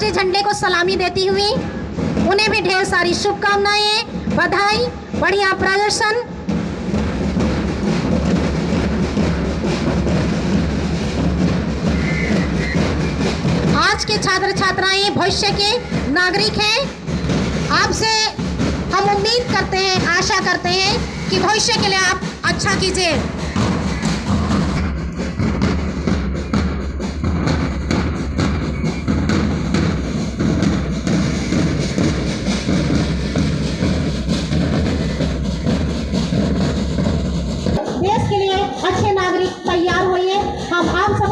राष्ट्रीय झंडे को सलामी देती हुई उन्हें भी ढेर सारी शुभकामनाएं, बधाई, बढ़िया प्रदर्शन। आज के छात्र छात्राएं भविष्य के नागरिक हैं। आपसे हम उम्मीद करते हैं, आशा करते हैं कि भविष्य के लिए आप अच्छा कीजिए। देश के लिए अच्छे नागरिक तैयार होइए। हम आप